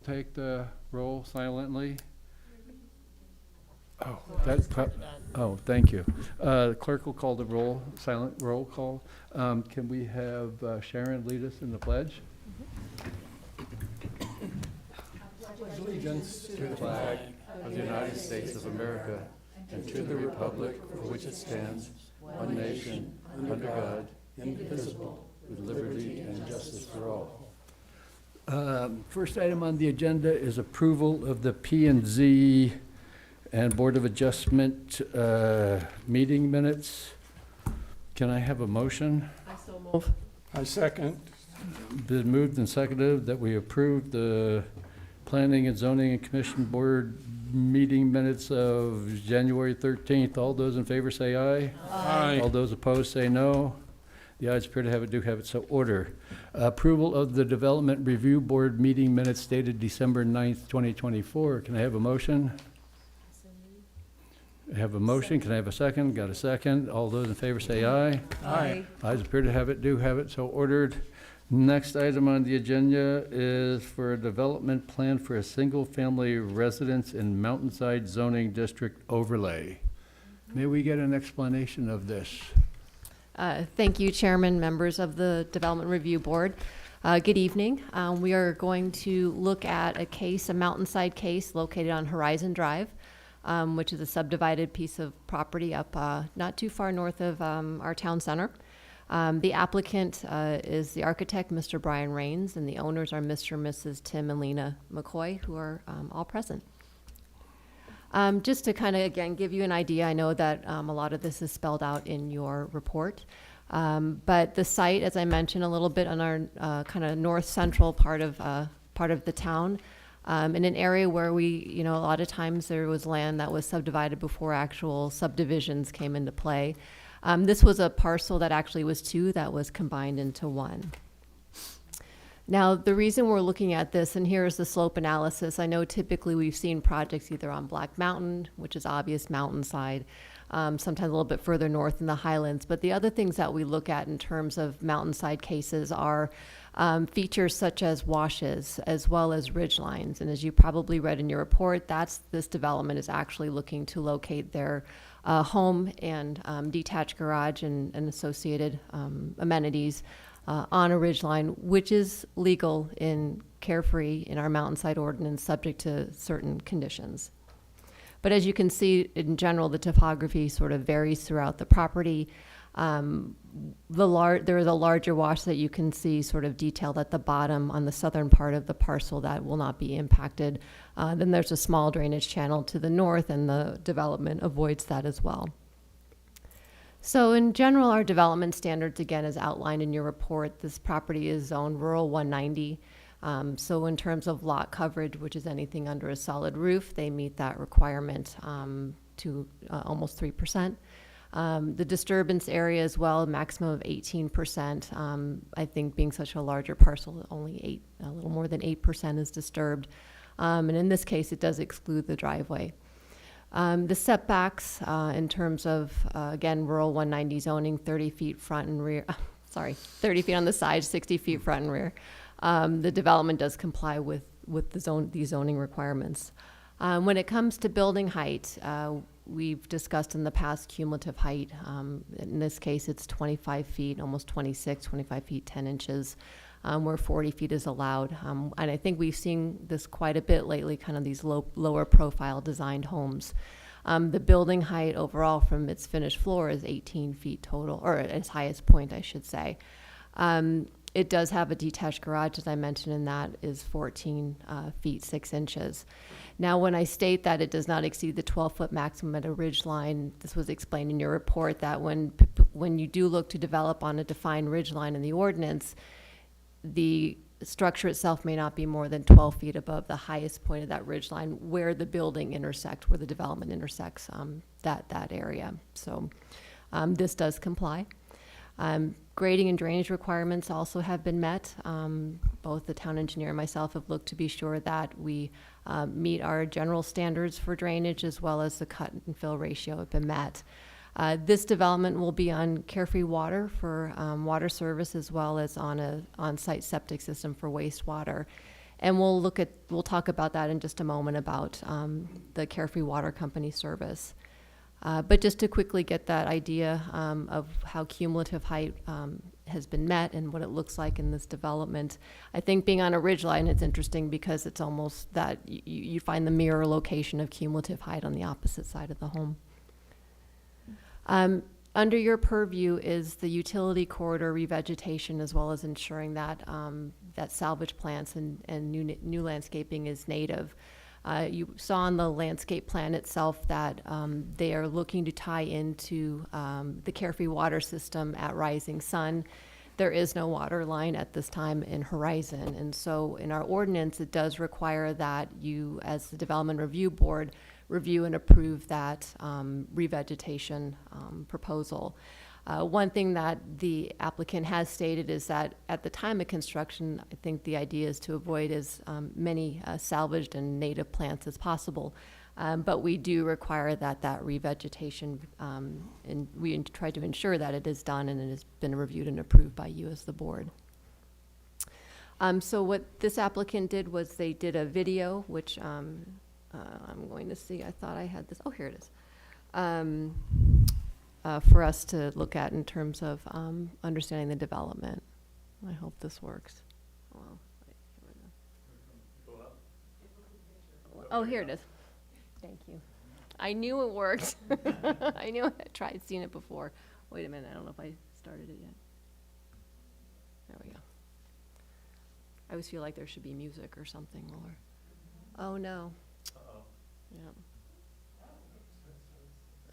take the roll silently? Oh, thank you. The clerk will call the roll, silent roll call. Can we have Sharon lead us in the pledge? Allegiance to the flag of the United States of America and to the republic for which it stands, one nation, under God, indivisible, with liberty and justice for all. First item on the agenda is approval of the P&Z and Board of Adjustment meeting minutes. Can I have a motion? I so move. I second. Been moved and seconded that we approve the Planning and Zoning and Commission Board meeting minutes of January 13th. All those in favor say aye. Aye. All those opposed say no. The ayes appear to have it, do have it, so order. Approval of the Development Review Board meeting minutes dated December 9th, 2024. Can I have a motion? I have a motion. Can I have a second? Got a second. All those in favor say aye. Aye. Ayes appear to have it, do have it, so ordered. Next item on the agenda is for a development plan for a single-family residence in Mountainside Zoning District overlay. May we get an explanation of this? Thank you, Chairman, members of the Development Review Board. Good evening. We are going to look at a case, a Mountainside case located on Horizon Drive, which is a subdivided piece of property up not too far north of our town center. The applicant is the architect, Mr. Brian Rains, and the owners are Mr. and Mrs. Tim and Lena McCoy, who are all present. Just to kind of, again, give you an idea, I know that a lot of this is spelled out in your report, but the site, as I mentioned, a little bit on our kind of north central part of the town, in an area where we, a lot of times there was land that was subdivided before actual subdivisions came into play. This was a parcel that actually was two that was combined into one. Now, the reason we're looking at this, and here's the slope analysis, I know typically we've seen projects either on Black Mountain, which is obvious mountainside, sometimes a little bit further north in the highlands, but the other things that we look at in terms of mountainside cases are features such as washes as well as ridge lines. And as you probably read in your report, this development is actually looking to locate their home and detached garage and associated amenities on a ridge line, which is legal in Carefree in our Mountainside ordinance, subject to certain conditions. But as you can see, in general, the topography sort of varies throughout the property. There is a larger wash that you can see sort of detailed at the bottom on the southern part of the parcel that will not be impacted. Then there's a small drainage channel to the north, and the development avoids that as well. So in general, our development standards, again, as outlined in your report, this property is zoned rural 190. So in terms of lot coverage, which is anything under a solid roof, they meet that requirement to almost 3%. The disturbance area as well, a maximum of 18%. I think being such a larger parcel, only a little more than 8% is disturbed. And in this case, it does exclude the driveway. The setbacks in terms of, again, rural 190 zoning, 30 feet front and rear, 30 feet on the side, 60 feet front and rear. The development does comply with these zoning requirements. When it comes to building height, we've discussed in the past cumulative height. In this case, it's 25 feet, almost 26, 25 feet, 10 inches. Where 40 feet is allowed. And I think we've seen this quite a bit lately, kind of these lower profile designed homes. The building height overall from its finished floor is 18 feet total, or its highest point, I should say. It does have a detached garage, as I mentioned, and that is 14 feet, 6 inches. Now, when I state that it does not exceed the 12-foot maximum at a ridge line, this was explained in your report that when you do look to develop on a defined ridge line in the ordinance, the structure itself may not be more than 12 feet above the highest point of that ridge line where the building intersects, where the development intersects that area. So this does comply. Grading and drainage requirements also have been met. Both the town engineer and myself have looked to be sure that we meet our general standards for drainage, as well as the cut and fill ratio have been met. This development will be on Carefree water for water service, as well as on a on-site septic system for wastewater. And we'll talk about that in just a moment about the Carefree Water Company service. But just to quickly get that idea of how cumulative height has been met and what it looks like in this development, I think being on a ridgeline, it's interesting because it's almost that you find the mirror location of cumulative height on the opposite side of the home. Under your purview is the utility corridor revegetation, as well as ensuring that that salvage plants and new landscaping is native. You saw on the landscape plan itself that they are looking to tie into the Carefree water system at Rising Sun. There is no water line at this time in Horizon, and so in our ordinance, it does require that you, as the Development Review Board, review and approve that revegetation proposal. One thing that the applicant has stated is that at the time of construction, I think the idea is to avoid as many salvaged and native plants as possible. But we do require that revegetation, and we try to ensure that it is done and it has been reviewed and approved by you as the board. So what this applicant did was they did a video, which I'm going to see. I thought I had this. Oh, here it is. For us to look at in terms of understanding the development. I hope this works. Well, oh, here it is. Thank you. I knew it worked. I knew I had seen it before. Wait a minute, I don't know if I started it yet. There we go. I always feel like there should be music or something while we're, oh no. Uh-oh. Yeah.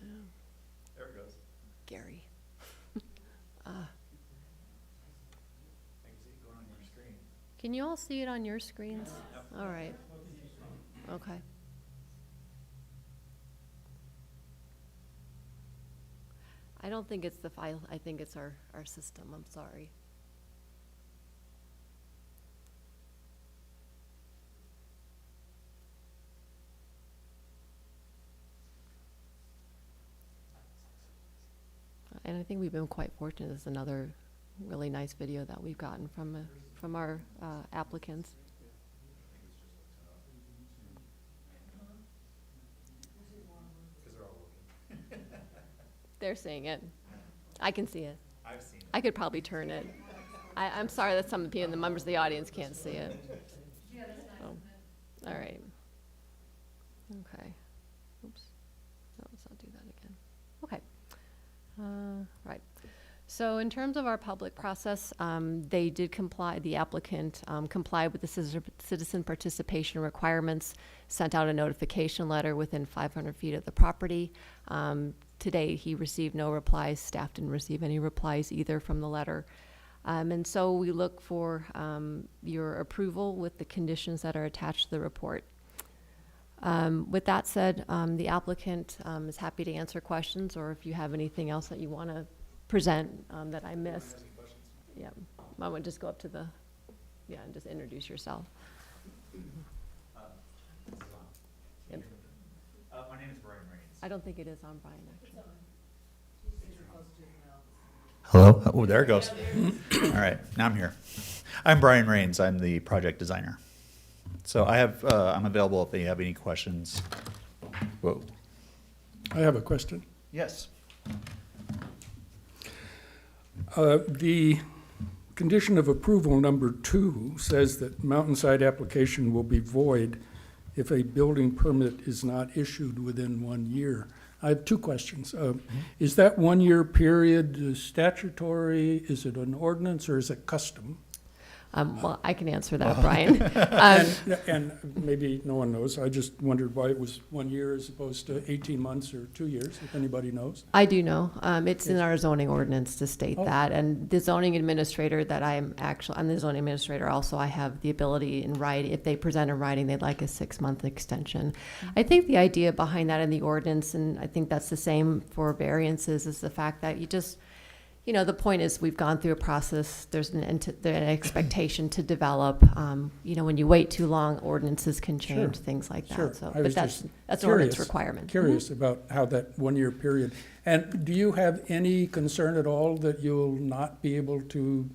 Yeah. There it goes. Gary. I can see it going on your screen. Can you all see it on your screens? Yep. All right. Okay. I don't think it's the file. I think it's our system. I'm sorry. And I think we've been quite fortunate. This is another really nice video that we've gotten from our applicants. Because they're all working. They're seeing it. I can see it. I've seen it. I could probably turn it. I'm sorry that some of the members of the audience can't see it. Oh. All right. Okay. Oops. No, let's not do that again. Okay. Right. So in terms of our public process, they did comply, the applicant complied with the citizen participation requirements, sent out a notification letter within 500 feet of the property. Today, he received no replies. Staff didn't receive any replies either from the letter. And so we look for your approval with the conditions that are attached to the report. With that said, the applicant is happy to answer questions, or if you have anything else that you want to present that I missed. Yeah, I would just go up to the, and just introduce yourself. Yep. My name is Brian Raines. I don't think it is on Brian, actually. Hello? Oh, there it goes. All right, now I'm here. I'm Brian Raines. I'm the project designer. So I'm available if you have any questions. Whoa. I have a question. Yes. The condition of approval number 2 says that mountainside application will be void if a building permit is not issued within 1 year. I have 2 questions. Is that 1 year period statutory? Is it an ordinance, or is it custom? Well, I can answer that, Brian. And maybe no one knows. I just wondered why it was 1 year as opposed to 18 months or 2 years, if anybody knows. I do know. It's in our zoning ordinance to state Oh. that. And the zoning administrator that I'm the zoning administrator also, I have the ability in writing, if they present in writing, they'd like a 6-month extension. I think the idea behind that in the ordinance, and I think that's the same for variances, is the fact that you just, the point is we've gone through a process. There's an expectation to develop. When you wait too long, ordinances can change, Sure. things like that. Sure. So, I but was that's just an ordinance requirement. Curious about how that 1 year period. And do you have any concern at all that you'll not be able to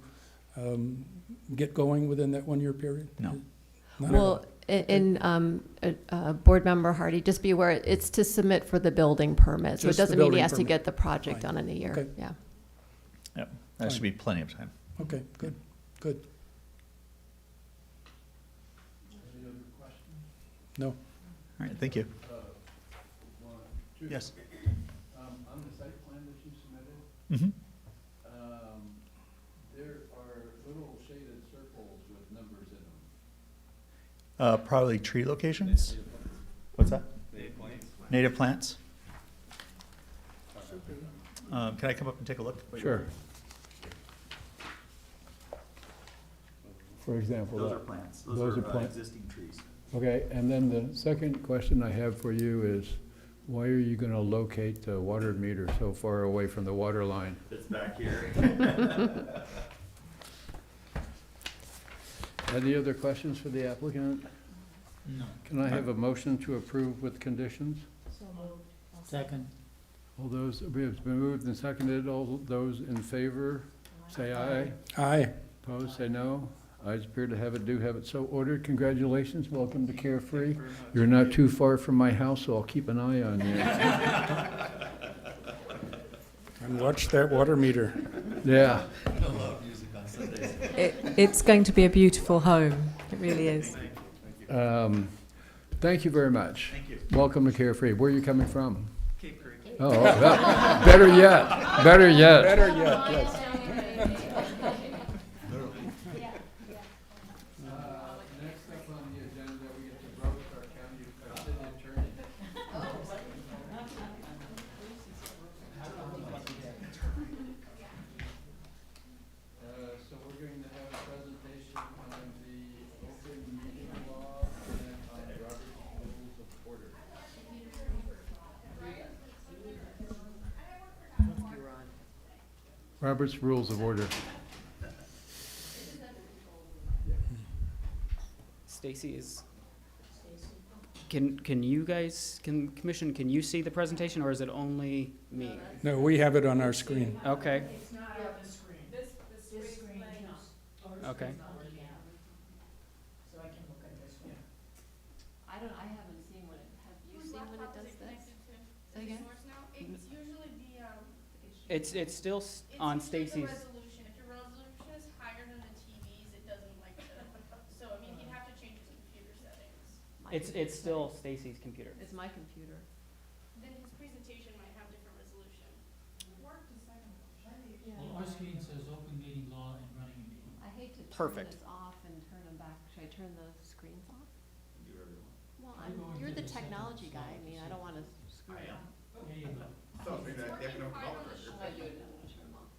get going within that 1 year period? No. None of Well, Board Member Hardy, just be aware, it's to submit for the building permit. So it Just the doesn't mean he building has to permit. get the project Fine. done in a year. Okay. Yeah. Yep, that should be plenty of time. Okay, good, good. No, All right, thank you. Yes. On the site plan that you submitted, Mm-hmm. there are little shaded circles with numbers in them. Probably tree locations? What's that? Native plants. Can I come up and take a look? Sure. For example, that. plants. Those are plants. Existing trees. Okay, and then the second question I have for you is, why are you gonna locate the water meter so far away from the water line? It's back here. Any other questions for the applicant? No. Can I have a motion to approve with conditions? Second. All those, it's been moved and seconded, all those in favor, say aye. aye. Opposed, say no. Ayes appear to have it, do have it so ordered. Congratulations, welcome to Carefree. You're not too far from my house, so I'll keep an eye on you. And watch that water meter. Yeah. It's going to be a beautiful home. It really is. Thank you very much. Thank you. Welcome to Carefree. Where are you coming from? Cape Creek. Oh, better yet, better yet. Better yet, yes. Next up on the agenda, we get to roast our county, our city attorney. So we're going to have a presentation on the open meeting law and on Robert's Rules of Order. Robert's Rules of Order. Stacy is. Can you guys, commission, can you see the presentation or is it only me? No, we have it on our screen. Okay. Okay. I haven't seen what it, have you seen when it does this? Say again? It's usually the, It's still on it's usually Stacy's. the resolution. If your resolution is higher than the TVs, it doesn't like to, so I mean, he'd have to change his computer settings. It's still Stacy's computer. It's my computer. Then his presentation might have different resolution. Our screen says open meeting law and running a meeting. I hate to turn Perfect. this off and turn them back. Should I turn the screens off? Well, We're going you're to the the settings technology to guy. I see. mean, I don't wanna screw it up. There you go. It's working fine on the show.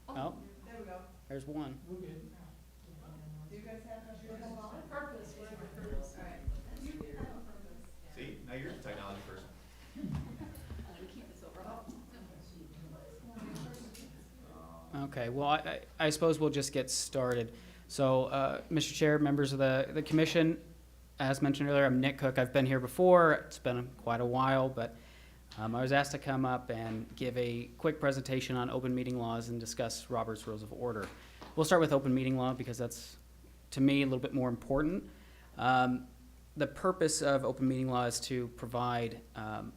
Oh. There's one. We're good. See, now you're the technology person. Okay, well, I suppose we'll just get started. So, Mr. Chair, members of the commission, as mentioned earlier, I'm Nick Cook. I've been here before. It's been quite a while, but I was asked to come up and give a quick presentation on open meeting laws and discuss Robert's Rules of Order. We'll start with open meeting law because that's, to me, a little bit more important. The purpose of open meeting law is to provide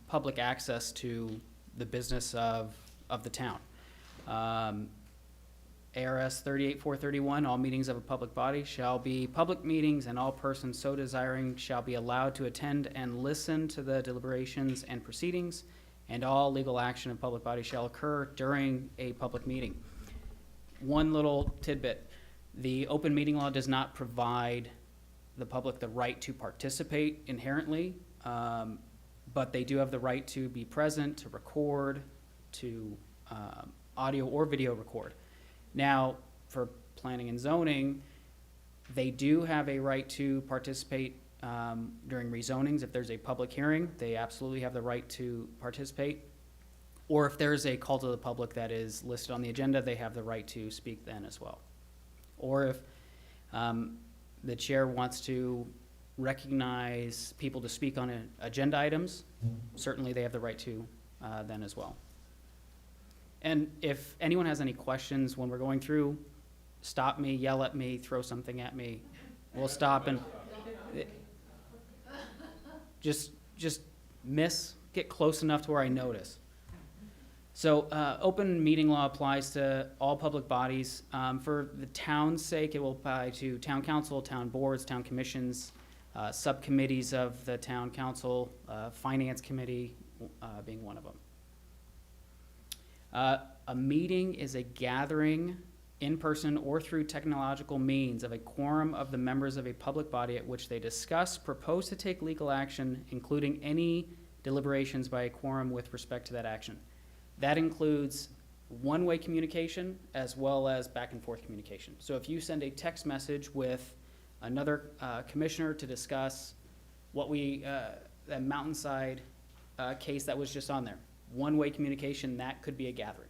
public access to the business of the town. ARS 38431, all meetings of a public body shall be public meetings, and all persons so desiring shall be allowed to attend and listen to the deliberations and proceedings, and all legal action of public body shall occur during a public meeting. One little tidbit, the open meeting law does not provide the public the right to participate inherently, but they do have the right to be present, to record, to audio or video record. Now, for planning and zoning, they do have a right to participate during rezonings. If there's a public hearing, they absolutely have the right to participate. Or if there's a call to the public that is listed on the agenda, they have the right to speak then as well. Or if the chair wants to recognize people to speak on agenda items, certainly they have the right to then as well. And if anyone has any questions when we're going through, stop me, yell at me, throw something at me. We'll stop and just get close enough to where I notice. So, open meeting law applies to all public bodies. For the town's sake, it will apply to town council, town boards, town commissions, subcommittees of the town council, finance committee, being one of them. A meeting is a gathering in person or through technological means of a quorum of the members of a public body at which they discuss, propose to take legal action, including any deliberations by a quorum with respect to that action. That includes one-way communication as well as back and forth communication. So if you send a text message with another commissioner to discuss what that Mountainside case that was just on there, one-way communication, that could be a gathering.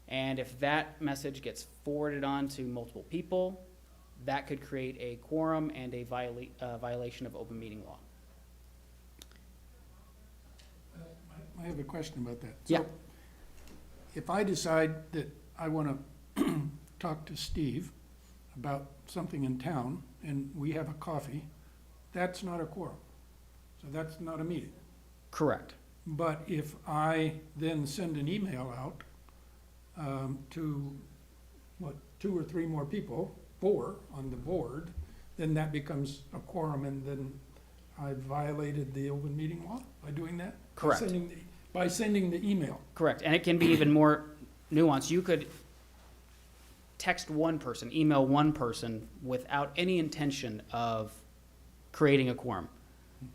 And if that message gets forwarded on to multiple people, that could create a quorum and a violation of open meeting law. I have a question about that. Yeah. So, if I decide that I want to talk to Steve about something in town, and we have a coffee, that's not a quorum. So that's not a meeting. Correct. But if I then send an email out to, 2 or 3 more people, 4 on the board, then that becomes a quorum, and then I violated the open meeting law by doing that? Correct. By sending the email. Correct, and it can be even more nuanced. You could text one person, email one person without any intention of creating a quorum.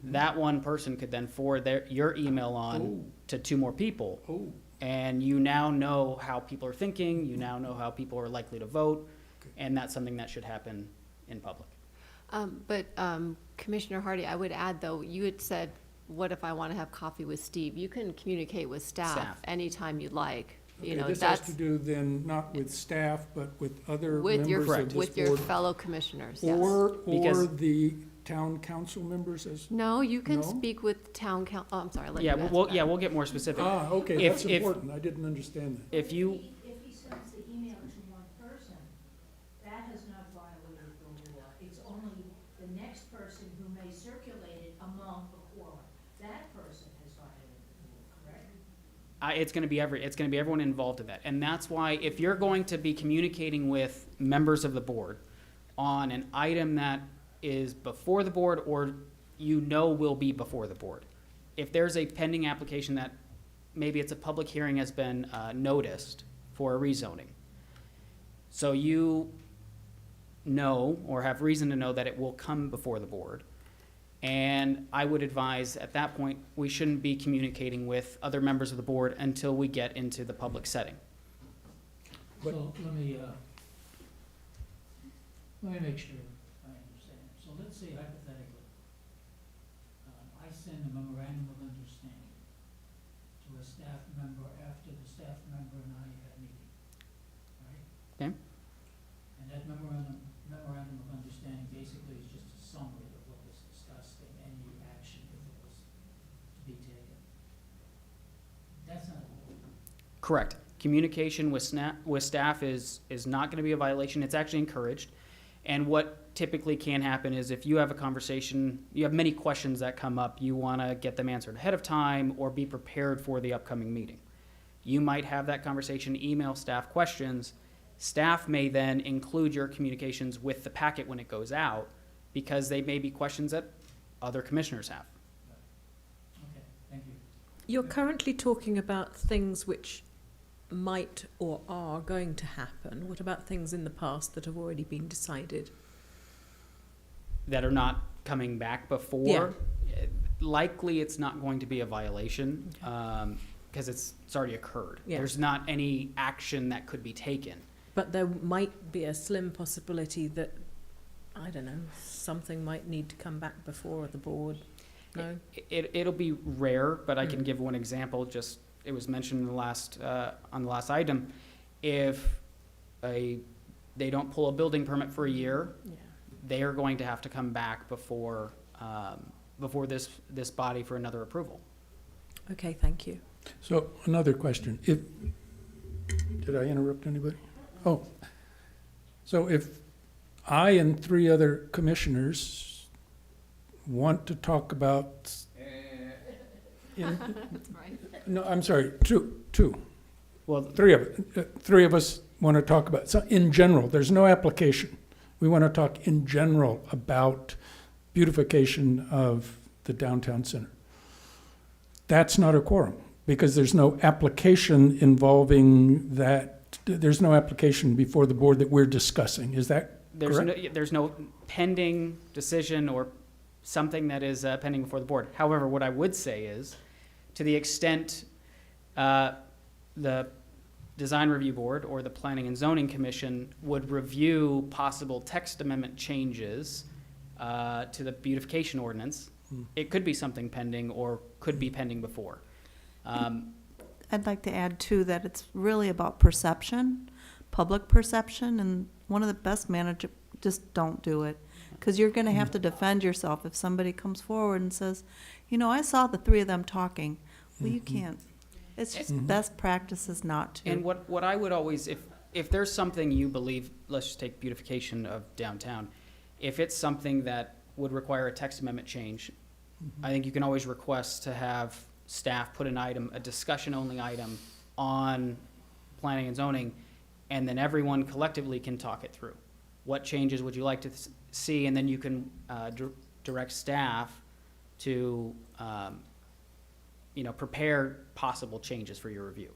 That one person could then forward your email on to 2 more people. Oh, And you now know how people are thinking, you now know how people are likely to vote, and that's something that should happen in public. But Commissioner Hardy, I would add, though, you had said, what if I want to have coffee with Steve? You can communicate with staff Staff. anytime you'd like. You okay, know, this has that's to do then not with staff, but with other with your, members of this board? with your fellow commissioners, yes. Or Because- the town council members as, No, you can No? speak with town oh, I'm sorry, I'll let you Yeah, answer we'll, that. yeah, we'll get more specific. okay, If- that's if- important, I didn't understand that. If you, If he sends the email to one person, that has not violated the law. It's only the next person who may circulate it among a quorum. That person has violated the law, correct? it's gonna be everyone involved in that. And that's why if you're going to be communicating with members of the board on an item that is before the board or will be before the board, if there's a pending application that maybe it's a public hearing has been noticed for a rezoning, so you know or have reason to know that it will come before the board, and I would advise at that point, we shouldn't be communicating with other members of the board until we get into the public setting. But- So let me make sure I understand. So let's say hypothetically, I send a memorandum of understanding to a staff member after the staff member and I had a meeting, right? Okay. And that memorandum of understanding basically is just a summary of what was discussed and any action if it was to be taken. That's not. Correct. Communication with staff is not gonna be a violation, it's actually encouraged. And what typically can happen is if you have a conversation, you have many questions that come up, you wanna get them answered ahead of time or be prepared for the upcoming meeting. You might have that conversation, email staff questions. Staff may then include your communications with the packet when it goes out, because they may be questions that other commissioners have. Okay, thank you. You're currently talking about things which might or are going to happen. What about things in the past that have already been decided? That are not coming back before. Likely, it's not going to be a violation, because it's already occurred. Yeah. There's not any action that could be taken. But there might be a slim possibility that, I don't know, something might need to come back before the board. No? It'll be rare, but I can give one example. Just it was mentioned in the last on the last item. If they don't pull a building permit for a year, Yeah. they are going to have to come back before this body for another approval. Okay, thank you. So, another question, did I interrupt anybody? Oh, so if I and 3 other commissioners want to talk about That's right. No, I'm sorry, two. Well, Three of us want to talk about, so in general, there's no application. We want to talk in general about beautification of the downtown center. That's not a quorum, because there's no application involving that, there's no application before the board that we're discussing. Is that correct? there's no pending decision or something that is pending before the board. However, what I would say is, to the extent the Design Review Board or the Planning and Zoning Commission would review possible text amendment changes to the beautification ordinance, it could be something pending or could be pending before. I'd like to add too that it's really about perception, public perception, and one of the best managers, just don't do it. Because you're going to have to defend yourself if somebody comes forward and says, you know, I saw the three of them talking. Well, you can't. It's just best practices not to. And what I would always, if there's something you believe, let's just take beautification of downtown, if it's something that would require a text amendment change, I think you can always request to have staff put an item, a discussion-only item on planning and zoning, and then everyone collectively can talk it through. What changes would you like to see? And then you can direct staff to prepare possible changes for your review.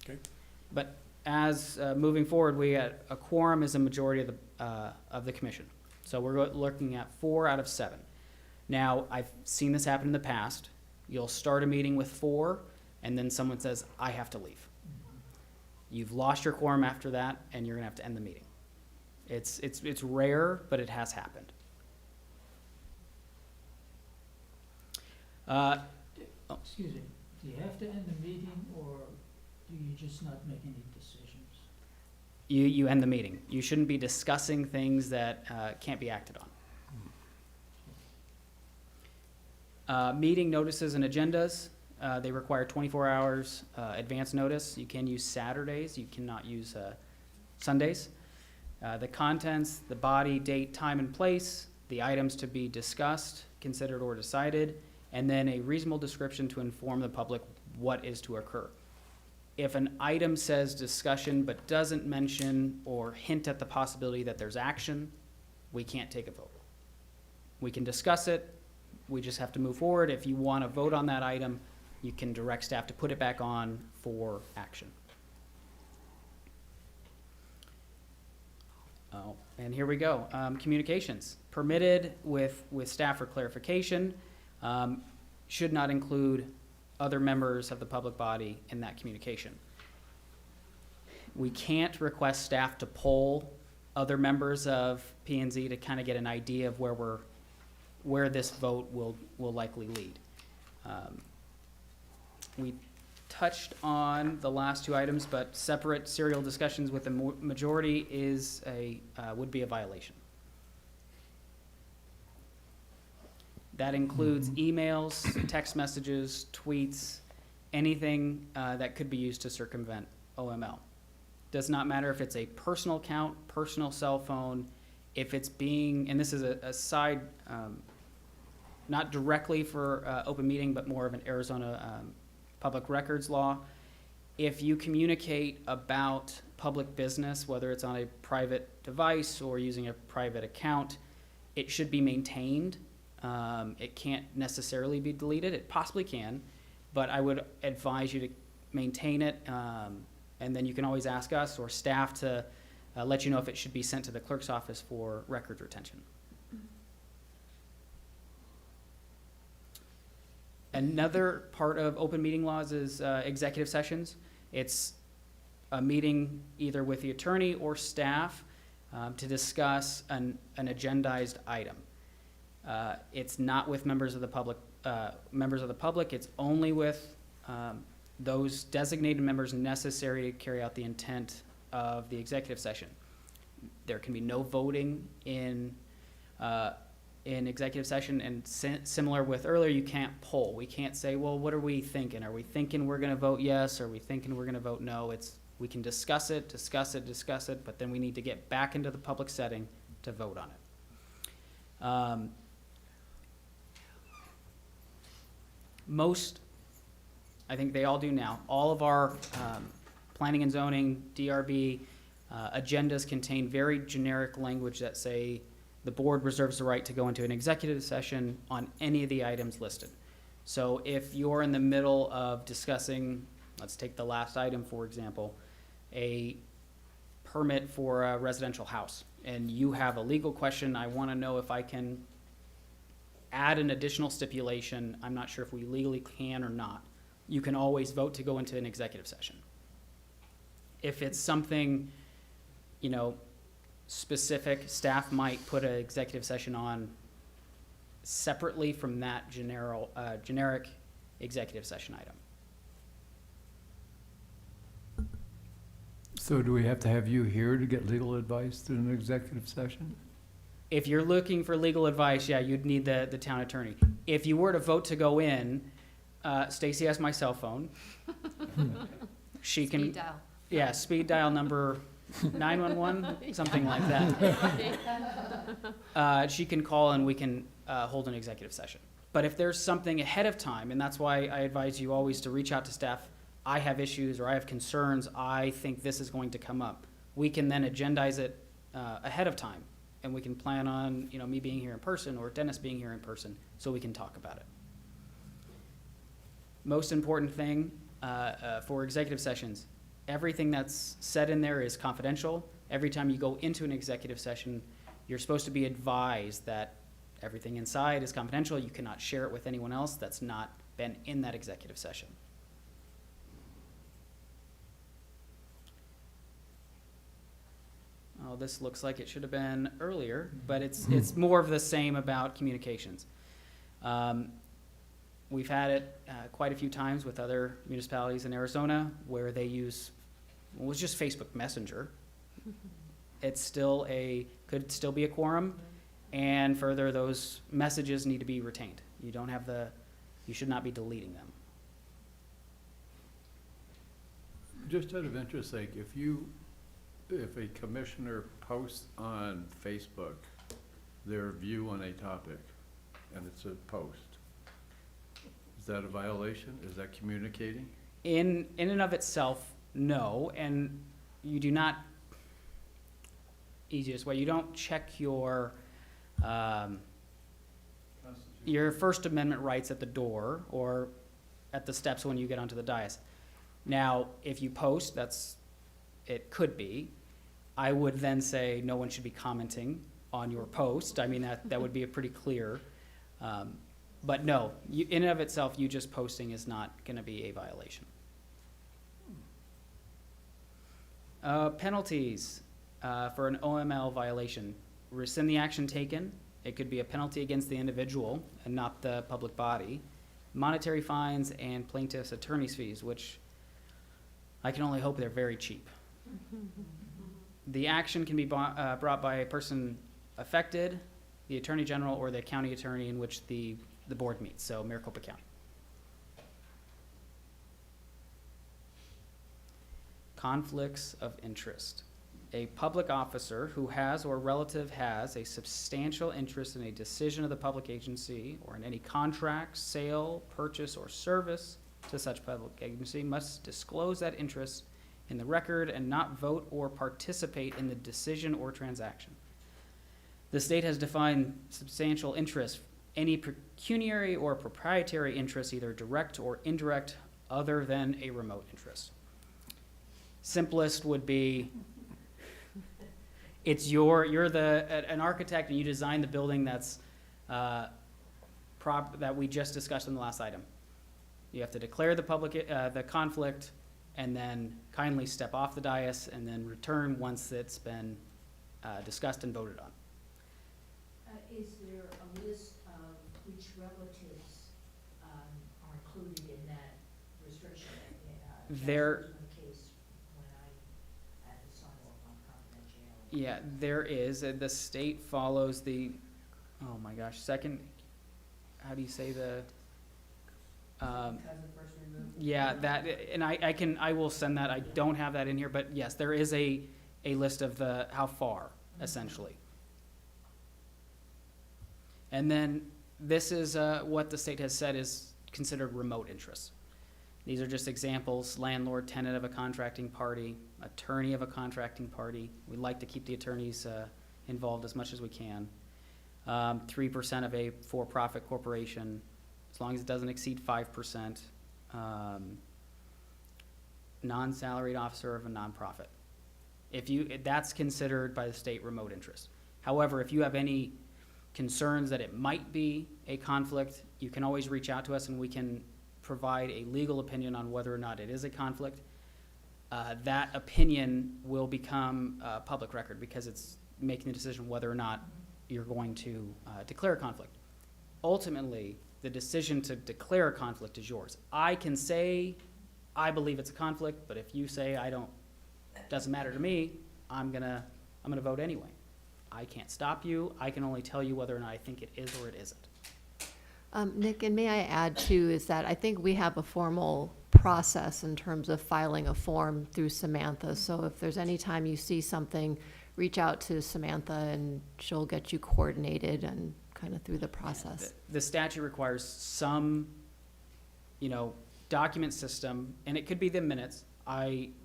Okay. But as moving forward, we had a quorum is a majority of the commission. So we're looking at 4 out of 7. Now, I've seen this happen in the past. You'll start a meeting with 4, and then someone says, I have to leave. You've lost your quorum after that, and you're gonna have to end the meeting. It's rare, but it has happened. Excuse me, do you have to end the meeting, or do you just not make any decisions? You end the meeting. You shouldn't be discussing things that can't be acted on. Meeting notices and agendas, they require 24 hours advance notice. You can use Saturdays, you cannot use Sundays. The contents, the body, date, time, and place, the items to be discussed, considered, or decided, and then a reasonable description to inform the public what is to occur. If an item says discussion but doesn't mention or hint at the possibility that there's action, we can't take a vote. We can discuss it, we just have to move forward. If you want to vote on that item, you can direct staff to put it back on for action. Oh, and here we go. Communications. Permitted with staff for clarification. Should not include other members of the public body in that communication. We can't request staff to poll other members of P&Z to kind of get an idea of where this vote will likely lead. We touched on the last 2 items, but separate serial discussions with the majority is would be a violation. That includes emails, text messages, tweets, anything that could be used to circumvent OML. Does not matter if it's a personal account, personal cell phone, if it's being, and this is a side, not directly for open meeting, but more of an Arizona public records law. If you communicate about public business, whether it's on a private device or using a private account, it should be maintained. It can't necessarily be deleted. It possibly can, but I would advise you to maintain it, and then you can always ask us or staff to let you know if it should be sent to the clerk's office for record retention. Another part of open meeting laws is executive sessions. It's a meeting either with the attorney or staff to discuss an agendized item. It's not with members of the public. It's only with those designated members necessary to carry out the intent of the executive session. There can be no voting in executive session, and similar with earlier, you can't poll. We can't say, well, what are we thinking? Are we thinking we're going to vote yes? Are we thinking we're going to vote no? We can discuss it, but then we need to get back into the public setting to vote on it. most, I think they all do now, all of our planning and zoning, DRB, agendas contain very generic language that say the board reserves the right to go into an executive session on any of the items listed. So if you're in the middle of discussing, let's take the last item, for example, a permit for a residential house, and you have a legal question, I want to know if I can add an additional stipulation, I'm not sure if we legally can or not, you can always vote to go into an executive session. If it's something, you know, specific, staff might put an executive session on separately from that generic executive session item. So do we have to have you here to get legal advice through an executive session? If you're looking for legal advice, yeah, you'd need the town attorney. If you were to vote to go in, Stacy has my cell phone. She can, Speed dial. yeah, speed dial number 911, something like that. She can call and we can hold an executive session. But if there's something ahead of time, and that's why I advise you always to reach out to staff, I have issues or I have concerns, I think this is going to come up. We can then agendize it ahead of time, and we can plan on, you know, me being here in person or Dennis being here in person, so we can talk about it. Most important thing for executive sessions, everything that's said in there is confidential. Every time you go into an executive session, you're supposed to be advised that everything inside is confidential. You cannot share it with anyone else that's not been in that executive session. Oh, this looks like it should have been earlier, but it's more of the same about communications. We've had it quite a few times with other municipalities in Arizona where they use, well, it's just Facebook Messenger. It's still could still be a quorum, and further, those messages need to be retained. You don't have you should not be deleting them. Just out of interest sake, if a commissioner posts on Facebook their view on a topic, and it's a post, is that a violation? Is that communicating? In and of itself, no, and you do not, easiest way, you don't check your First Amendment rights at the door or at the steps when you get onto the dais. Now, if you post, it could be. I would then say no one should be commenting on your post. I mean, that would be a pretty clear. But no, in and of itself, you just posting is not going to be a violation. Penalties for an OML violation. Rescind the action taken. It could be a penalty against the individual and not the public body. Monetary fines and plaintiff's attorney's fees, which I can only hope they're very cheap. The action can be brought by a person affected, the Attorney General, or the county attorney in which the board meets, so Maricopa County. Conflicts of interest. A public officer who has or relative has a substantial interest in a decision of the public agency or in any contract, sale, purchase, or service to such public agency must disclose that interest in the record and not vote or participate in the decision or transaction. The state has defined substantial interest, any pecuniary or proprietary interest, either direct or indirect, other than a remote interest. Simplest would be, you're an architect and you design the building that's that we just discussed in the last item. You have to declare the conflict, and then kindly step off the dais and then return once it's been discussed and voted on. Is there a list of which relatives are included in that restriction? There- That was the case when I had to sign off on confidentiality. Yeah, there is. The state follows the, oh my gosh, how do you say the? Yeah, that, and I will send that. I don't have that in here, but yes, there is a list of how far, essentially. And then this is what the state has said is considered remote interests. These are just examples: landlord, tenant of a contracting party, attorney of a contracting party. We like to keep the attorneys involved as much as we can. 3% of a for-profit corporation, as long as it doesn't exceed 5%. Non-salaried officer of a nonprofit. That's considered by the state remote interest. However, if you have any concerns that it might be a conflict, you can always reach out to us and we can provide a legal opinion on whether or not it is a conflict. That opinion will become public record because it's making the decision whether or not you're going to declare a conflict. Ultimately, the decision to declare a conflict is yours. I can say I believe it's a conflict, but if you say doesn't matter to me, I'm gonna vote anyway. I can't stop you. I can only tell you whether or not I think it is or it isn't. Nick, and may I add too, is that I think we have a formal process in terms of filing a form through Samantha. So if there's any time you see something, reach out to Samantha and she'll get you coordinated and kind of through the process. The statute requires some, document system, and it could be the minutes.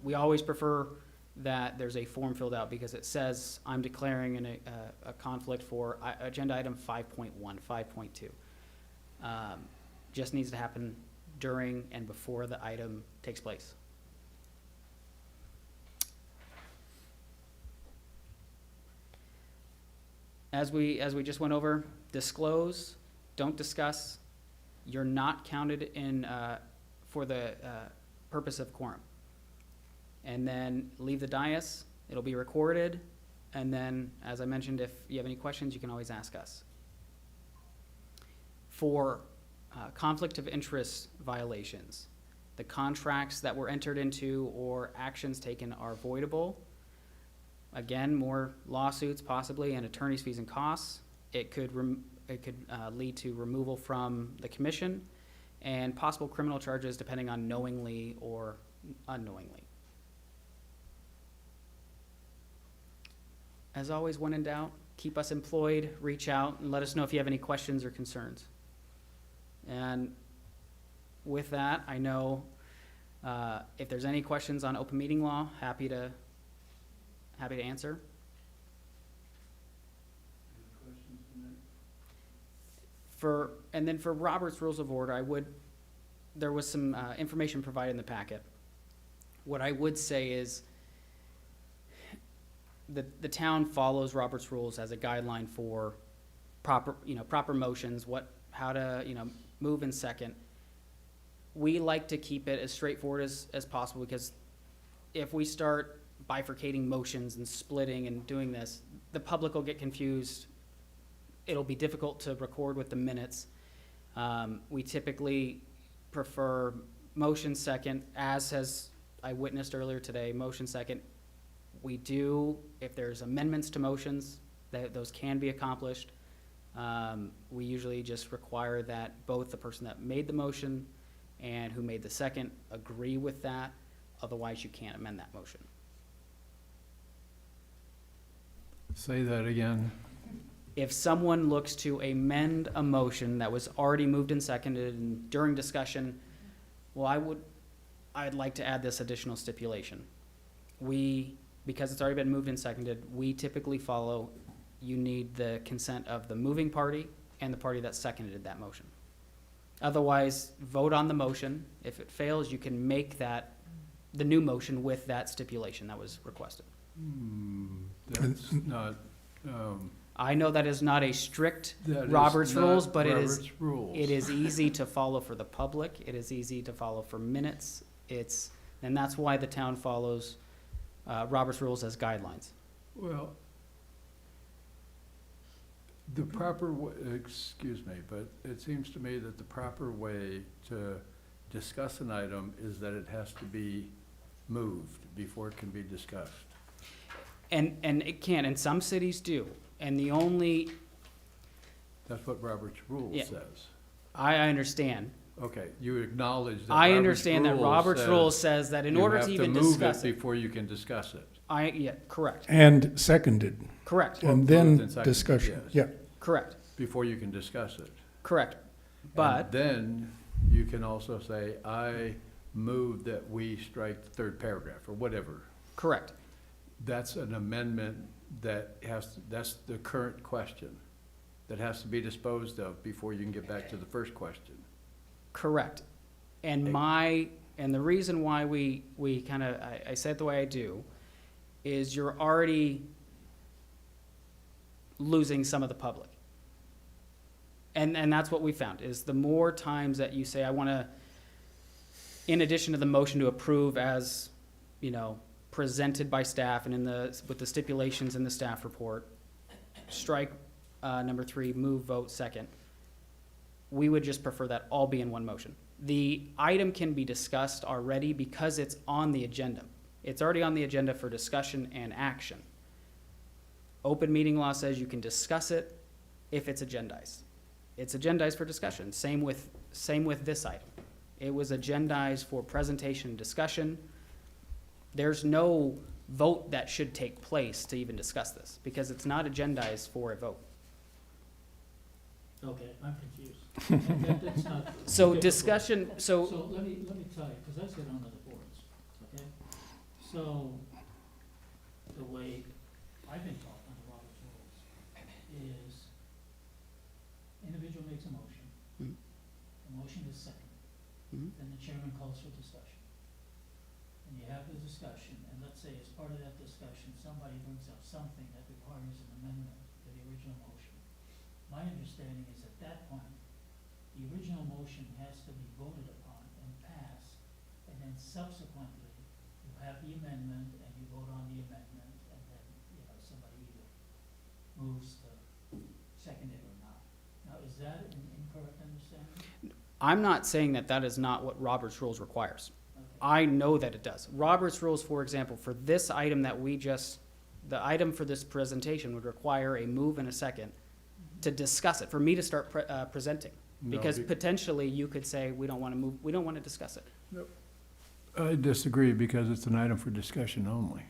We always prefer that there's a form filled out because it says I'm declaring a conflict for agenda item 5.1, 5.2. Just needs to happen during and before the item takes place. As we just went over, disclose, don't discuss. You're not counted in for the purpose of quorum. And then leave the dais, it'll be recorded, and then, as I mentioned, if you have any questions, you can always ask us. For conflict of interest violations, the contracts that were entered into or actions taken are voidable. Again, more lawsuits possibly and attorney's fees and costs. It could lead to removal from the commission and possible criminal charges depending on knowingly or unknowingly. As always, when in doubt, keep us employed, reach out, and let us know if you have any questions or concerns. And with that, I know if there's any questions on open meeting law, happy to answer. And then for Robert's Rules of Order, there was some information provided in the packet. What I would say is the town follows Robert's Rules as a guideline for proper motions, how to move in second. We like to keep it as straightforward as possible because if we start bifurcating motions and splitting and doing this, the public will get confused. It'll be difficult to record with the minutes. We typically prefer motion second, as I witnessed earlier today, motion second. We do, if there's amendments to motions, those can be accomplished. We usually just require that both the person that made the motion and who made the second agree with that. Otherwise, you can't amend that motion. Say that again. If someone looks to amend a motion that was already moved and seconded and during discussion, well, I'd like to add this additional stipulation. Because it's already been moved and seconded, we typically follow, you need the consent of the moving party and the party that seconded that motion. Otherwise, vote on the motion. If it fails, you can make the new motion with that stipulation that was requested. That's not, I know that is not a strict that is Robert's not rules, but Robert's rules. it is easy to follow for the public. It is easy to follow for minutes. And that's why the town follows Robert's rules as guidelines. Well, the proper, excuse me, but it seems to me that the proper way to discuss an item is that it has to be moved before it can be discussed. And it can, and some cities do. And That's what Robert's rule Yeah. says. I understand. Okay, you acknowledge that. I understand that Robert's rules says that in order to even discuss You have to move it it. before you can discuss it. Yeah, correct, And seconded, correct, and Moved then and seconded, discussion, yes. yeah. correct, Before you can discuss it. correct. And But then you you can also say, I move that we strike the third paragraph, or whatever. Correct. That's an amendment that that's the current question that has to be disposed of before you can get back to the first question. Correct. And the reason why we kind of, I said it the way I do, is you're already losing some of the public. And that's what we found, is the more times that you say, I want to, in addition to the motion to approve as, presented by staff and with the stipulations in the staff report, strike number 3, move, vote, second. We would just prefer that all be in one motion. The item can be discussed already because it's on the agenda. It's already on the agenda for discussion and action. Open meeting law says you can discuss it if it's agendized. It's agendized for discussion. Same with this item. It was agendized for presentation and discussion. There's no vote that should take place to even discuss this because it's not agendized for a vote. Okay, I'm confused. That's not. So difficult. discussion, So let me tell you, because I sit on other boards, okay? So the way I've been taught under Robert's rules is individual makes a motion. Mhm. The motion is second. Mhm. Then the chairman calls for discussion. And you have the discussion, and let's say as part of that discussion, somebody brings up something that requires an amendment to the original motion. My understanding is at that point, the original motion has to be voted upon and passed, and then subsequently, you have the amendment and you vote on the amendment, and then, somebody either moves to second it or not. Now, is that an incorrect understanding? I'm not saying that that is not what Robert's Rules requires. Okay. I know that it does. Robert's Rules, for example, for this item that the item for this presentation would require a move and a second to discuss it, for me to start presenting. No, Because potentially you could say, we don't want to move, we don't want to discuss it. I disagree because it's an item for discussion only.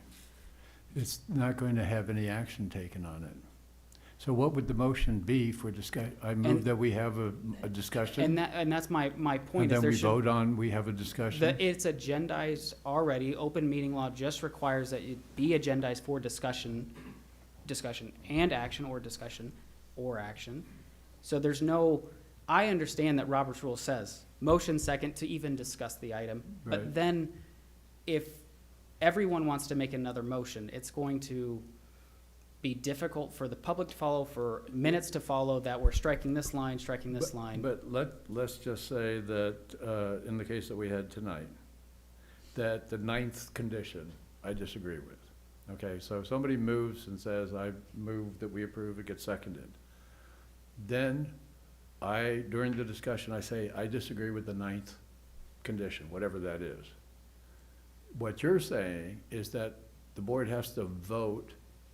It's not going to have any action taken on it. So what would the motion be for discussion? I move And- that we have a discussion. And that's my point. And is then there we should- vote on, we have a discussion. It's agendized already. Open meeting law just requires that it be agendized for discussion and action, or discussion or action. So there's no, I understand that Robert's Rule says motion second to even discuss the item. But Right. then if everyone wants to make another motion, it's going to be difficult for the public to follow, for minutes to follow, that we're striking this line, striking this line. But let's just say that, in the case that we had tonight, that the 9th condition, I disagree with. Okay, so if somebody moves and says, I move that we approve, it gets seconded. Then during the discussion, I say, I disagree with the 9th condition, whatever that is. What you're saying is that the board has to vote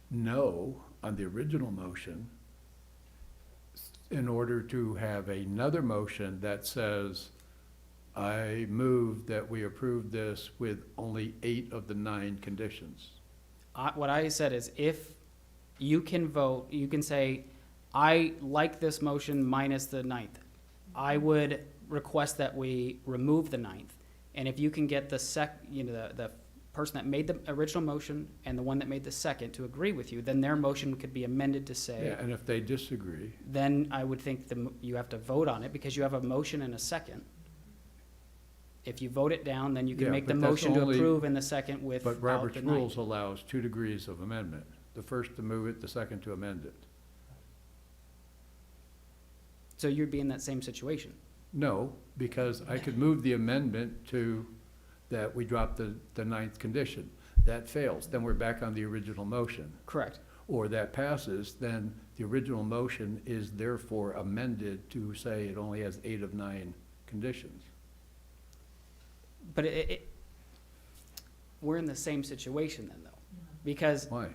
no on the original motion in order to have another motion that says, I move that we approve this with only 8 of the 9 conditions. What I said is, if you can vote, you can say, I like this motion minus the 9th. I would request that we remove the 9th. And if you can get the person that made the original motion and the one that made the second to agree with you, then their motion could be amended to say, Yeah, and if they disagree, then I would think you have to vote on it because you have a motion and a second. If you vote it down, then you can Yeah, make the but that's motion to only- approve and the second but without Robert's the 9th. rules allows 2 degrees of amendment. The first to move it, the second to amend it. So you'd be in that same situation. No, because I could move the amendment to that we drop the 9th condition. That fails, then we're back on the original motion. Correct. Or that passes, then the original motion is therefore amended to say it only has 8 of 9 conditions. But we're in the same situation then, though. Because Why?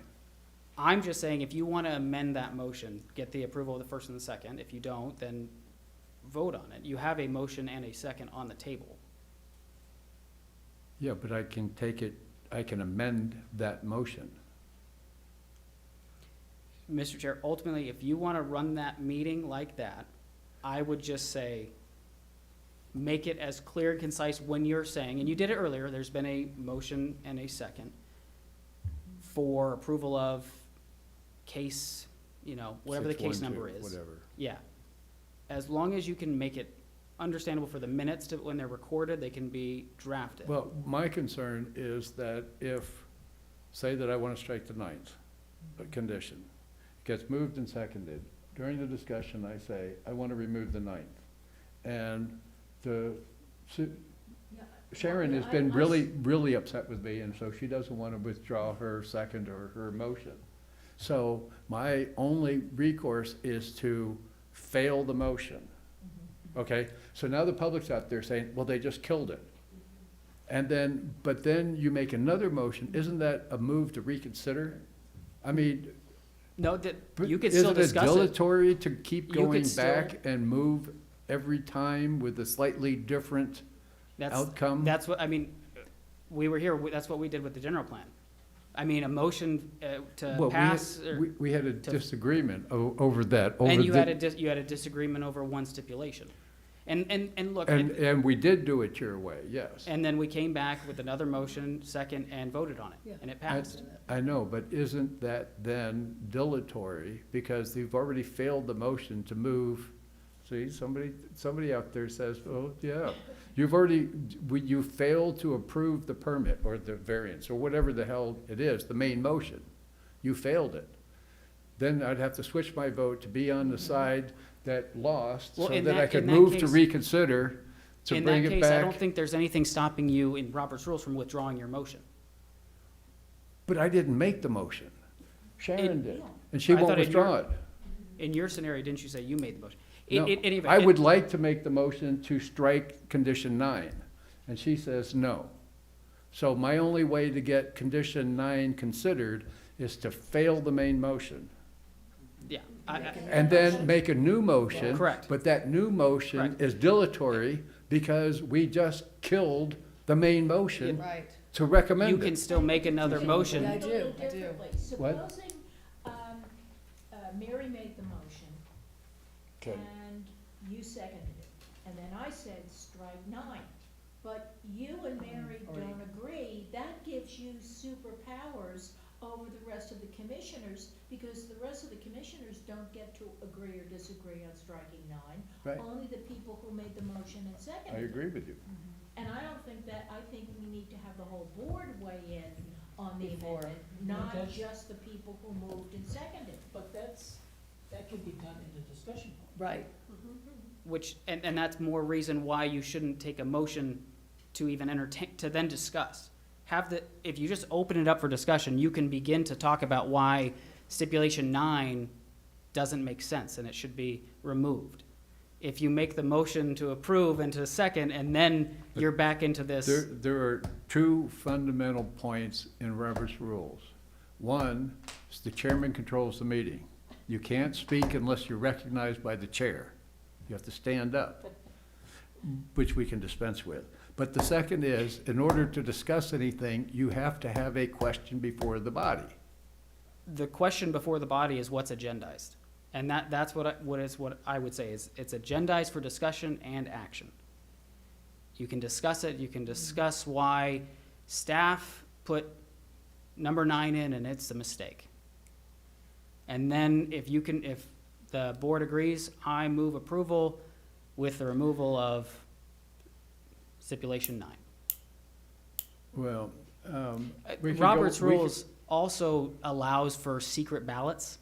I'm just saying, if you want to amend that motion, get the approval of the first and the second. If you don't, then vote on it. You have a motion and a second on the table. Yeah, but I can amend that motion. Mr. Chair, ultimately, if you want to run that meeting like that, I would just say, make it as clear and concise when you're saying, and you did it earlier, there's been a motion and a second for approval of case, whatever the case number 612, is. Whatever. Yeah. As long as you can make it understandable for the minutes to, when they're recorded, they can be drafted. Well, my concern is that if, say that I want to strike the ninth condition, gets moved and seconded, during the discussion, I say, I want to remove the ninth. And Sharon has been really upset with me, and so she doesn't want to withdraw her second or her motion. So my only recourse is to fail the motion. Okay, so now the public's out there saying, well, they just killed it. And then, but then you make another motion, isn't that a move to reconsider? I mean, No, you could still discuss isn't it it. dilatory to keep You could going still- back and move every time with a slightly different outcome? That's what, we were here, that's what we did with the general plan. A motion to Well, pass, we had a disagreement over that. over and you the- had a disagreement over one stipulation. And look, And we did do it your way, yes. and then we came back with another motion, second, and voted on it, and it passed. I know, but isn't that then dilatory? Because you've already failed the motion to move. See, somebody out there says, oh, yeah. You failed to approve the permit or the variance or whatever the hell it is, the main motion. You failed it. Then I'd have to switch my vote to be on the side that lost Well, so in that I that- could in that move to case- reconsider, to In bring that it case, I back. don't think there's anything stopping you in Robert's rules from withdrawing your motion. But I didn't make the motion. Sharon did, and she I won't thought in withdraw your- it. In your scenario, didn't you say you made the motion? No, Anyway, I would like to make the motion to strike condition 9, and she says no. So my only way to get condition 9 considered is to fail the main motion, Yeah, and then make a new motion. Correct. But that new motion Correct. is dilatory because we just killed the main motion Right. to recommend you it. can still make another motion. I do. Differently. What? Supposing, Mary made the motion, Okay. and you seconded it, and then I said strike 9. But you and Mary don't agree, that gives you superpowers over the rest of the commissioners, because the rest of the commissioners don't get to agree or disagree on striking 9. Right. Only the people who made the motion and I seconded it. agree with you. And I don't think that, I think we need to have the whole board weigh in on the Before. amendment, not That's- just the people who moved and seconded. But that could be done in the discussion point. Right. Which, and that's more reason why you shouldn't take a motion to even entertain, to then discuss. If you just open it up for discussion, you can begin to talk about why stipulation 9 doesn't make sense and it should be removed. If you make the motion to approve and to second, and then you're back into this. There are two fundamental points in Robert's rules. One is the chairman controls the meeting. You can't speak unless you're recognized by the chair. You have to stand up, which we can dispense with. But the second is, in order to discuss anything, you have to have a question before the body. The question before the body is what's agendized. And that's what I would say is it's agendized for discussion and action. You can discuss it, you can discuss why staff put number 9 in and it's a mistake. And then if the board agrees, I move approval with the removal of stipulation 9. Well, we can go- Robert's we can- rules also allows for secret ballots,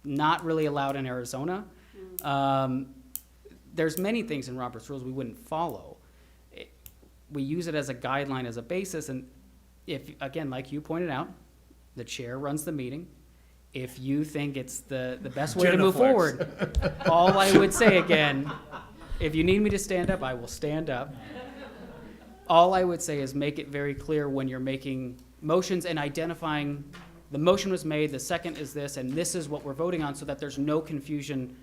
not really allowed in Arizona. There's many things in Robert's rules we wouldn't follow. We use it as a guideline, as a basis, and if, again, like you pointed out, the chair runs the meeting. If you think it's the best way to move forward, all I would say again, if you need me to stand up, I will stand up. All I would say is make it very clear when you're making motions and identifying the motion was made, the second is this, and this is what we're voting on, so that there's no confusion,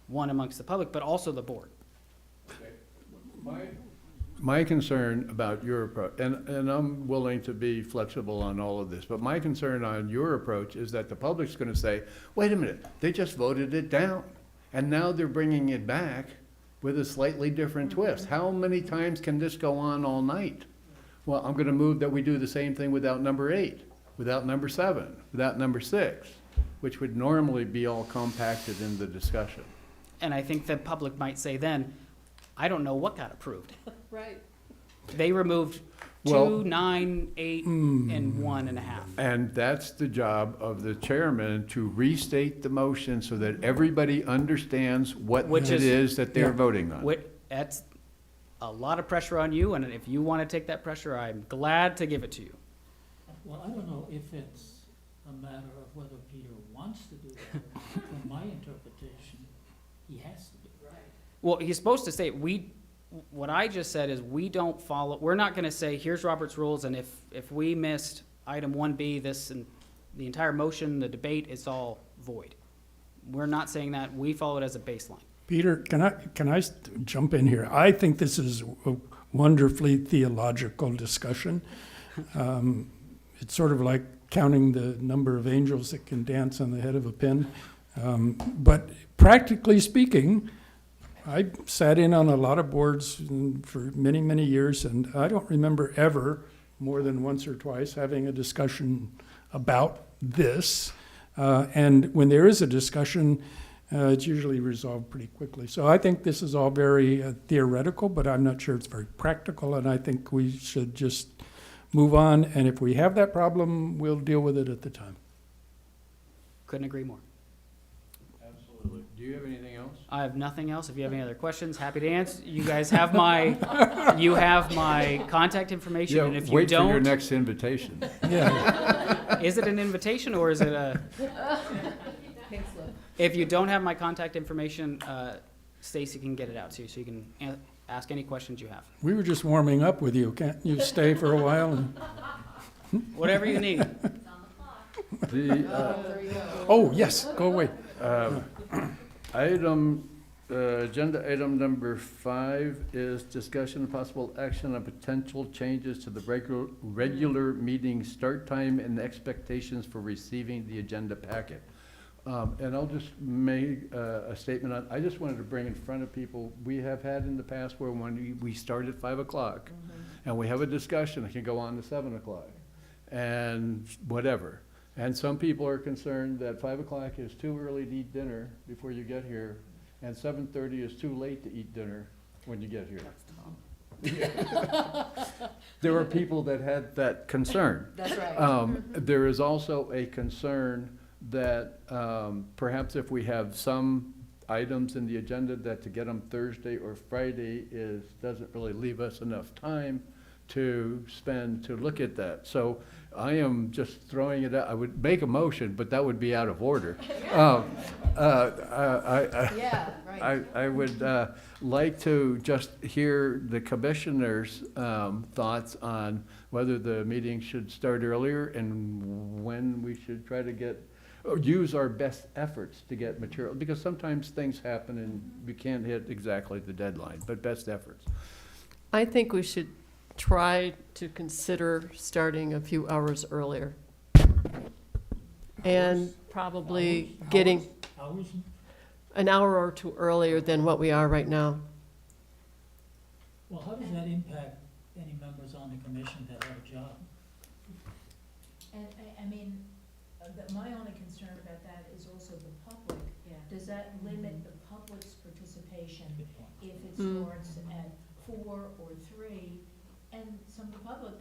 one, amongst the public, but also the board. My concern about your approach, and I'm willing to be flexible on all of this, but my concern on your approach is that the public's gonna say, wait a minute, they just voted it down, and now they're bringing it back, with a slightly different twist. How many times can this go on all night? Well, I'm gonna move that we do the same thing without number 8, without number 7, without number 6, which would normally be all compacted in the discussion. And I think the public might say then, I don't know what got approved. Right. They removed Well- 2, 9, 8, and 1.5. And that's the job of the chairman, to restate the motion so that everybody understands what Which it is- is that they're Yeah. voting on. That's a lot of pressure on you, and if you want to take that pressure, I'm glad to give it to you. Well, I don't know if it's a matter of whether Peter wants to do that or not. From my interpretation, he has to do it. Well, he's supposed to say, what I just said is we don't follow, we're not going to say, here's Robert's rules, and if we missed item 1B, this, and the entire motion, the debate, it's all void. We're not saying that. We follow it as a baseline. Peter, can I jump in here? I think this is a wonderfully theological discussion. It's sort of like counting the number of angels that can dance on the head of a pin. But practically speaking, I sat in on a lot of boards for many, many years, and I don't remember ever, more than once or twice, having a discussion about this. And when there is a discussion, it's usually resolved pretty quickly. So I think this is all very theoretical, but I'm not sure it's very practical, and I think we should just move on, and if we have that problem, we'll deal with it at the time. Couldn't agree more. Absolutely. Do you have anything else? I have nothing else. If you have any other questions, happy to answer. You guys have my, you have my contact information, and if you Wait for your don't, next invitation. Yeah. is it an invitation or is it a? If you don't have my contact information, Stacy can get it out to you, so you can ask any questions you have. We were just warming up with you. Can't you stay for a while? Whatever you need. Oh, yes, go away. Agenda item number 5 is discussion of possible action on potential changes to the regular meeting start time and expectations for receiving the agenda packet. And I'll just make a statement on, I just wanted to bring in front of people, we have had in the past where when we start at 5 o'clock and we have a discussion, it can go on to 7 o'clock and whatever. And some people are concerned that 5 o'clock is too early to eat dinner before you get here, and 7:30 is too late to eat dinner when you get here. There were people that had that concern. That's right. There is also a concern that perhaps if we have some items in the agenda, that to get them Thursday or Friday doesn't really leave us enough time to spend to look at that. So I am just throwing it out. I would make a motion, but that would be out of order. I would like to just hear the commissioner's thoughts on whether the meeting should start earlier and when we should try to use our best efforts to get material, because sometimes things happen and we can't hit exactly the deadline, but best efforts. I think we should try to consider starting a few hours earlier. And probably getting Hours? an hour or two earlier than what we are right now. Well, how does that impact any members on the commission that have a job? And I mean, my only concern about that is also the public. Yeah. Does that limit the public's participation Good point. if it Mm. starts at 4 or 3? And some of the public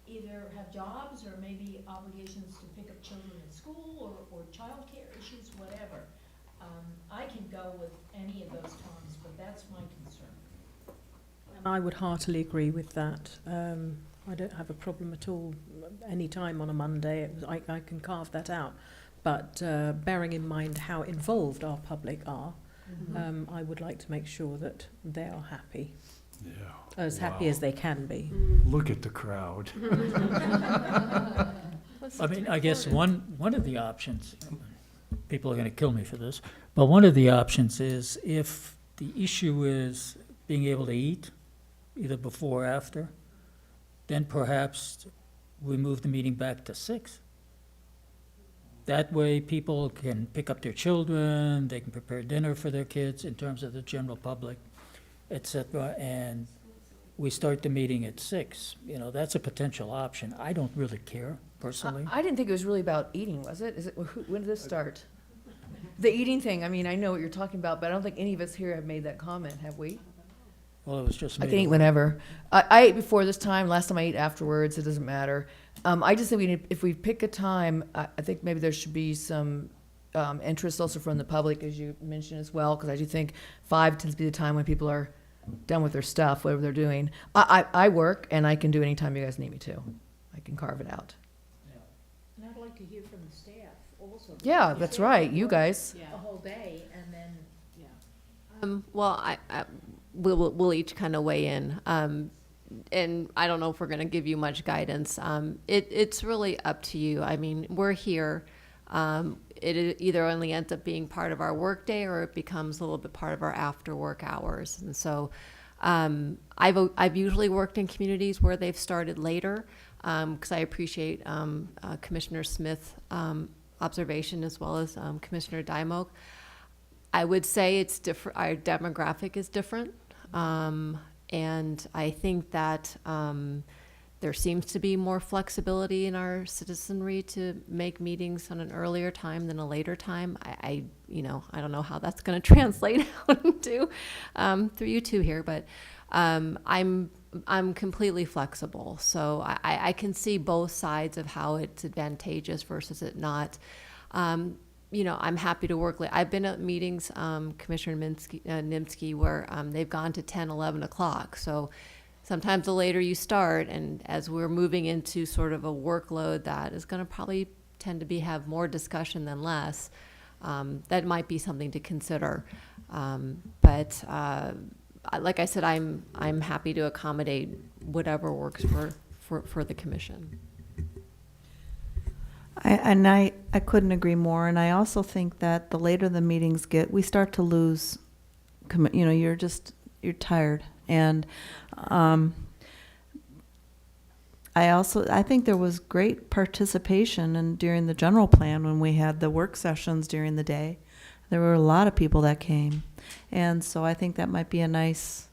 either have jobs or maybe obligations to pick up children at school or childcare issues, whatever. I can go with any of those times, but that's my concern. I would heartily agree with that. I don't have a problem at all. Any time on a Monday, I can carve that out. But bearing in mind how involved our public are, I would like to make sure that they are happy, Yeah. as happy as they can be. Look at the crowd. I mean, I guess one of the options, people are gonna kill me for this, but one of the options is if the issue is being able to eat, either before or after, then perhaps we move the meeting back to 6. That way, people can pick up their children, they can prepare dinner for their kids in terms of the general public. et cetera, and we start the meeting at 6, that's a potential option. I don't really care, personally. I didn't think it was really about eating, was it? When did this start? The eating thing, I mean, I know what you're talking about, but I don't think any of us here have made that comment, have we? Well, it was just I made can eat up. whenever. I ate before this time, last time I ate afterwards, it doesn't matter. I just think if we pick a time, I think maybe there should be some interest also from the public, as you mentioned as well, because I do think 5 tends to be the time when people are done with their stuff, whatever they're doing. I work, and I can do any time you guys need me to. I can carve it out. And I'd like to hear from the staff also. Yeah, that's right, you guys. The whole day, and then, Well, we'll each kind of weigh in. And I don't know if we're going to give you much guidance. It's really up to you. I mean, we're here. It either only ends up being part of our workday or it becomes a little bit part of our after work hours. And so I've usually worked in communities where they've started later because I appreciate Commissioner Smith's observation as well as Commissioner Dymoke. I would say it's different. Our demographic is different. And I think that there seems to be more flexibility in our citizenry to make meetings on an earlier time than a later time. I don't know how that's going to translate out into through you two here, but I'm completely flexible. So I can see both sides of how it's advantageous versus it not. I'm happy to work late. I've been at meetings, Commissioner Nimsky, where they've gone to 10, 11 o'clock. So sometimes the later you start, and as we're moving into sort of a workload that is going to probably tend to have more discussion than less, that might be something to consider. But like I said, I'm happy to accommodate whatever works for the commission. I couldn't agree more, and I also think that the later the meetings get, we start to lose, you're tired. And I think there was great participation during the general plan when we had the work sessions during the day. There were a lot of people that came. And so I think that might be a nice,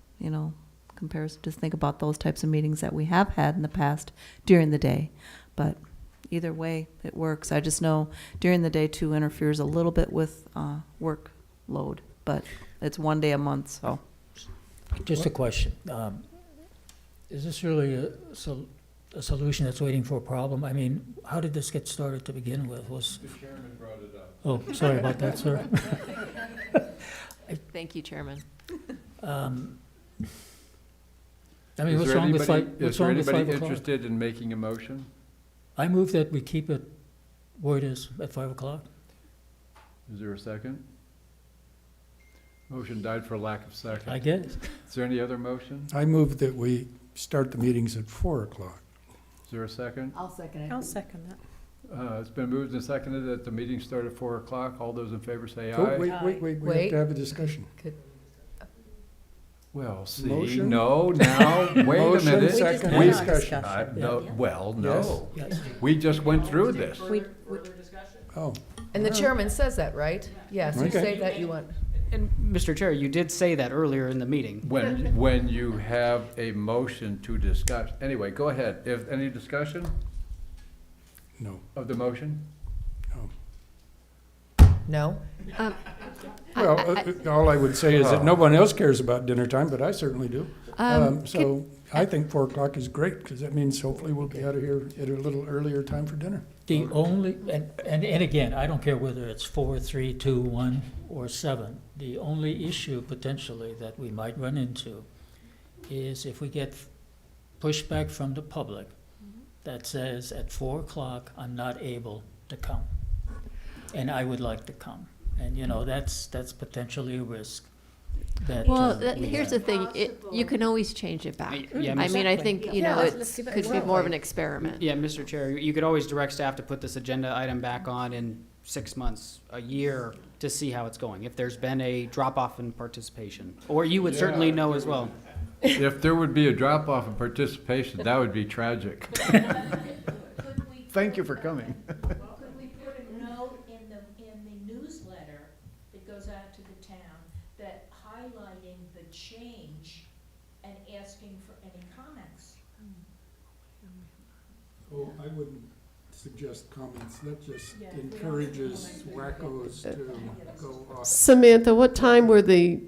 comparison to think about those types of meetings that we have had in the past during the day. But either way, it works. I just know during the day too interferes a little bit with workload, but it's one day a month, so. Just a question. Is this really a solution that's waiting for a problem? I mean, how did this get started to begin with? The chairman brought it up. Oh, sorry about that, sir. Thank you, Chairman. I mean, Is what's there wrong with anybody- 5 Is there anybody 5 o'clock? interested in making a motion? I move that we keep it where it is at 5 o'clock. Is there a second? Motion died for lack of second. I guess. Is there any other motion? I move that we start the meetings at 4 o'clock. Is there a second? I'll second it. I'll second that. It's been moved and seconded that the meeting start at 4 o'clock. All those in favor say Oh, aye. wait, we have Wait. to have a discussion. Well, see, Motion? no, now, wait a Motion, minute. We just second, had our discussion. discussion. Well, no. Yes. We just went through this. Oh, And the chairman says that, right? Yes, you Okay. say that you want. And Mr. Chair, you did say that earlier in the meeting. When you have a motion to discuss. Anyway, go ahead. If any discussion no, of the motion? No? well, all I would say is that no one else cares about dinner time, but I certainly do. So I think 4 o'clock is great, because that means hopefully we'll be out of here at a little earlier time for dinner. The only, and again, I don't care whether it's 4, 3, 2, 1, or 7. The only issue potentially that we might run into is if we get pushback from the public that says at 4 o'clock, I'm not able to come. And I would like to come. And, that's potentially a risk. That, Well, we here's have. the thing, you can always change it back. Yeah, I mean, I Exactly. think, Yeah, it let's give it a could be try. more of an experiment. Yeah, Mr. Chair, you could always direct staff to put this agenda item back on in 6 months, a year, to see how it's going, if there's been a drop-off in participation. Or you would certainly know as well. If there would be a drop-off in participation, that would be tragic. could we? Thank you for coming. Could we put a note in the newsletter that goes out to the town that highlights highlighting the change and asking for any comments. Oh, I wouldn't suggest comments. That just Yeah, encourages wackos to go off. Samantha, what time were the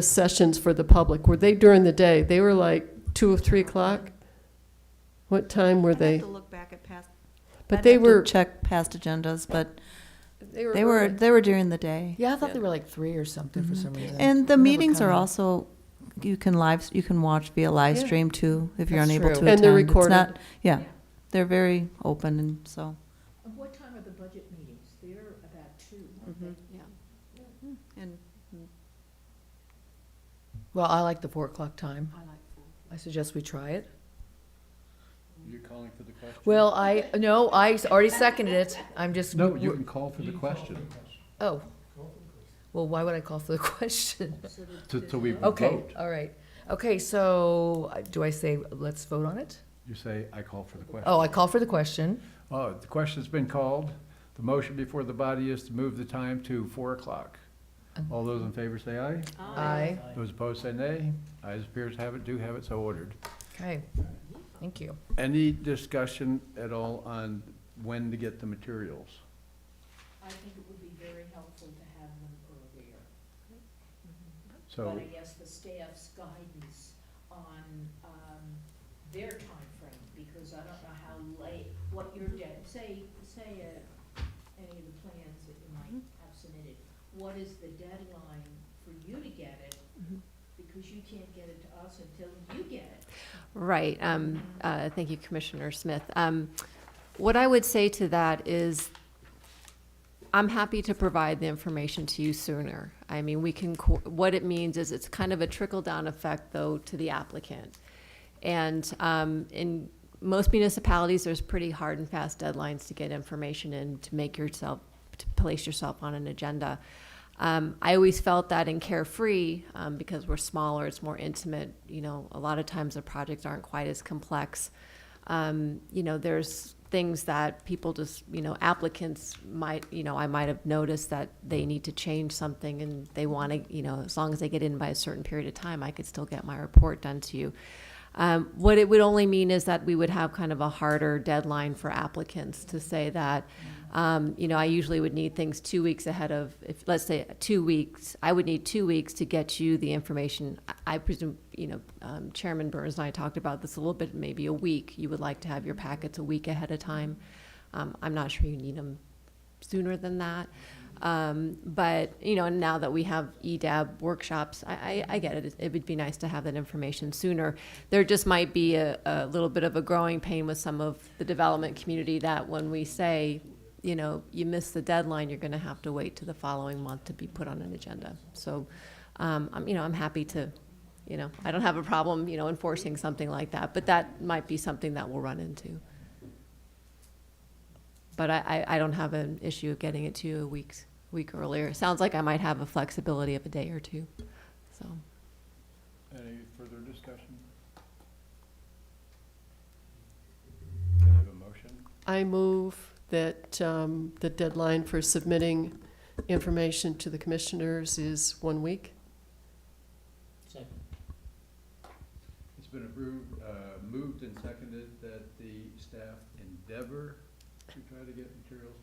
sessions for the public? Were they during the day? They were like 2 or 3 o'clock? What time were I'd they? have to look back at past. But I'd they have to were, check past agendas, but they early. were during the day. Yeah, I thought Yeah. they were like 3 or something for some reason. And the Never meetings are coming. also, you can watch via live Yeah. stream too, if you're That's unable true. to attend. And they're It's recorded. not- Yeah, they're very open and so. And what time are the budget meetings? They're about 2. And Well, I like the 4 o'clock time. I like 4. I suggest we try it. You calling for the question? Well, I already seconded it. I'm just. No, you can call for the question. Oh. Well, why would I call for the question? So we Okay, vote. all right. Okay, so do I say, let's vote on it? You say, I call for the question. Oh, I call for the question. Oh, the question's been called. The motion before the body is to move the time to 4 o'clock. All those in favor say aye. Aye. Those opposed say nay. Ayes appears to have it, do have it, so ordered. Okay, thank you. Any discussion at all on when to get the materials? I think it would be very helpful to have them earlier. So, But I guess the staff's guidance on their timeframe, because I don't know how late, what your say any of the plans that you might have submitted, what is the deadline for you to get it? Because you can't get it to us until you get it. Right. Thank you, Commissioner Smith. What I would say to that is, I'm happy to provide the information to you sooner. I mean, what it means is it's kind of a trickle-down effect, though, to the applicant. And in most municipalities, there's pretty hard and fast deadlines to get information in to place yourself on an agenda. I always felt that in Carefree, because we're smaller, it's more intimate, a lot of times the projects aren't quite as complex. There's things that people just, applicants might, I might have noticed that they need to change something and they want to, as long as they get in by a certain period of time, I could still get my report done to you. What it would only mean is that we would have kind of a harder deadline for applicants to say that, I usually would need things 2 weeks ahead of, let's say 2 weeks, I would need 2 weeks to get you the information. I presume, Chairman Burns and I talked about this a little bit, maybe a week. You would like to have your packets a week ahead of time. I'm not sure you need them sooner than that. But, now that we have EDAB workshops, I get it. It would be nice to have that information sooner. There just might be a little bit of a growing pain with some of the development community that when we say, you miss the deadline, you're going to have to wait to the following month to be put on an agenda. So, I'm happy to, I don't have a problem, enforcing something like that, but that might be something that we'll run into. But I don't have an issue of getting it to you a week earlier. It sounds like I might have a flexibility of a day or two, so. any further discussion? Can I have a motion? I move that the deadline for submitting information to the commissioners is 1 week. Second. It's been approved, moved and seconded that the staff endeavor to try to get materials